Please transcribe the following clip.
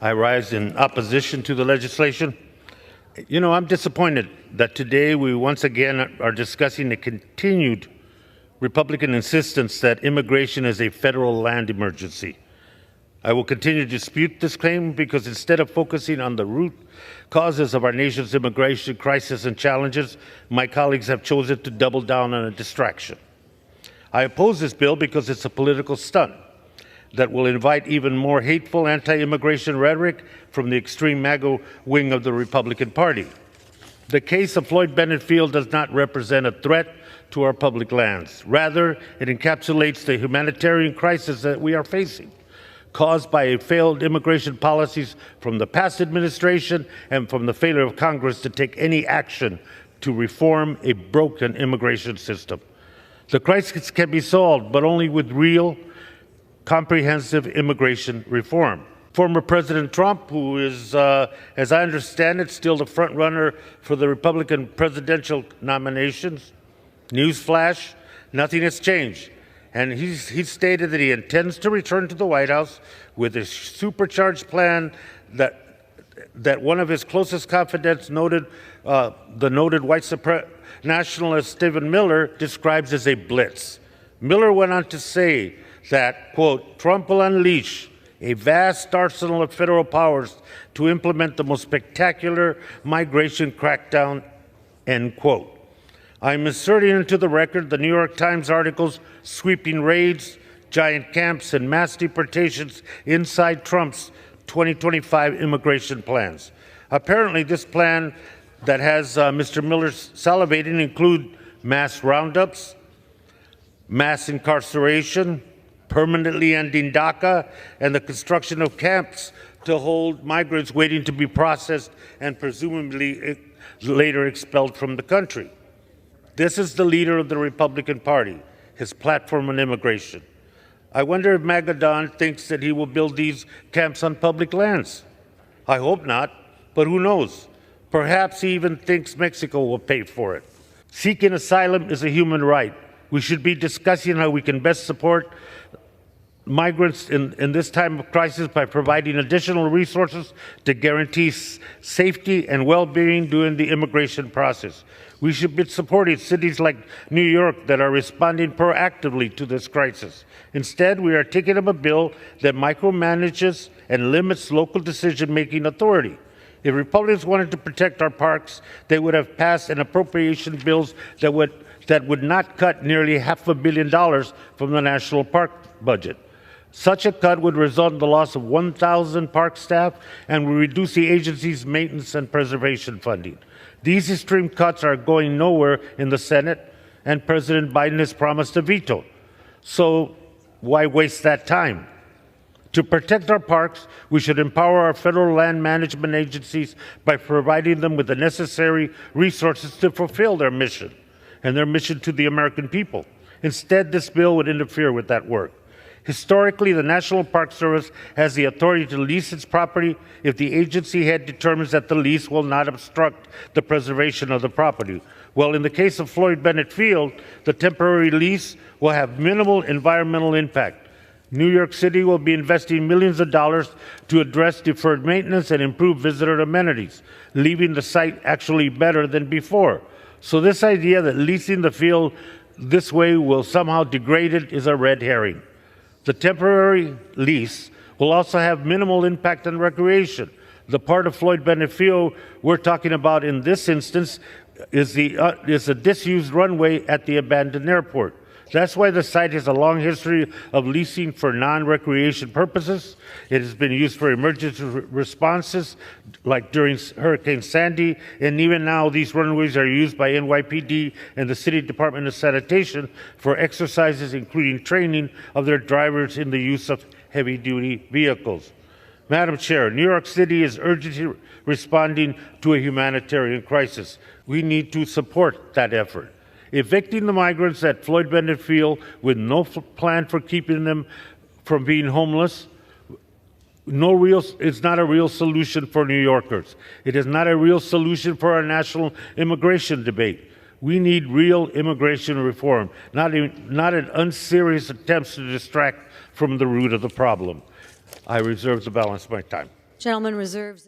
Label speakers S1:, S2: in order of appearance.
S1: I rise in opposition to the legislation. You know, I'm disappointed that today we once again are discussing the continued Republican insistence that immigration is a federal land emergency. I will continue to dispute this claim because instead of focusing on the root causes of our nation's immigration crisis and challenges, my colleagues have chosen to double down on a distraction. I oppose this bill because it's a political stunt that will invite even more hateful anti-immigration rhetoric from the extreme MAGA wing of the Republican Party. The case of Floyd Bennett Field does not represent a threat to our public lands. Rather, it encapsulates the humanitarian crisis that we are facing, caused by failed immigration policies from the past administration and from the failure of Congress to take any action to reform a broken immigration system. The crisis can be solved, but only with real, comprehensive immigration reform. Former President Trump, who is, as I understand it, still the front runner for the Republican presidential nominations, newsflash, nothing has changed. And he's stated that he intends to return to the White House with a supercharged plan that one of his closest confidants noted, the noted white nationalist Stephen Miller, describes as a blitz. Miller went on to say that, quote, Trump will unleash a vast arsenal of federal powers to implement the most spectacular migration crackdown, end quote. I'm inserting into the record the New York Times articles sweeping raids, giant camps, and mass deportations inside Trump's 2025 immigration plans. Apparently, this plan that has Mr. Miller salivating include mass roundups, mass incarceration, permanently ending DACA, and the construction of camps to hold migrants waiting to be processed and presumably later expelled from the country. This is the leader of the Republican Party, his platform on immigration. I wonder if MAGA Don thinks that he will build these camps on public lands. I hope not, but who knows? Perhaps he even thinks Mexico will pay for it. Seeking asylum is a human right. We should be discussing how we can best support migrants in this time of crisis by providing additional resources to guarantee safety and well-being during the immigration process. We should be supporting cities like New York that are responding proactively to this crisis. Instead, we are taking up a bill that micromanages and limits local decision-making authority. If Republicans wanted to protect our parks, they would have passed an appropriation bills that would not cut nearly $500 million from the national park budget. Such a cut would result in the loss of 1,000 park staff and would reduce the agency's maintenance and preservation funding. These extreme cuts are going nowhere in the Senate, and President Biden has promised a veto. So why waste that time? To protect our parks, we should empower our federal land management agencies by providing them with the necessary resources to fulfill their mission and their mission to the American people. Instead, this bill would interfere with that work. Historically, the National Park Service has the authority to lease its property if the agency head determines that the lease will not obstruct the preservation of the property. Well, in the case of Floyd Bennett Field, the temporary lease will have minimal environmental impact. New York City will be investing millions of dollars to address deferred maintenance and improve visitor amenities, leaving the site actually better than before. So this idea that leasing the field this way will somehow degrade it is a red herring. The temporary lease will also have minimal impact on recreation. The part of Floyd Bennett Field we're talking about in this instance is a disused runway at the abandoned airport. That's why the site has a long history of leasing for non-recreation purposes. It has been used for emergency responses, like during Hurricane Sandy, and even now these runways are used by NYPD and the City Department of Sanitation for exercises, including training of their drivers in the use of heavy-duty vehicles. Madam Chair, New York City is urgently responding to a humanitarian crisis. We need to support that effort. Evicting the migrants at Floyd Bennett Field with no plan for keeping them from being homeless is not a real solution for New Yorkers. It is not a real solution for our national immigration debate. We need real immigration reform, not an unserious attempts to distract from the root of the problem. I reserve the balance of my time.
S2: Gentleman reserves.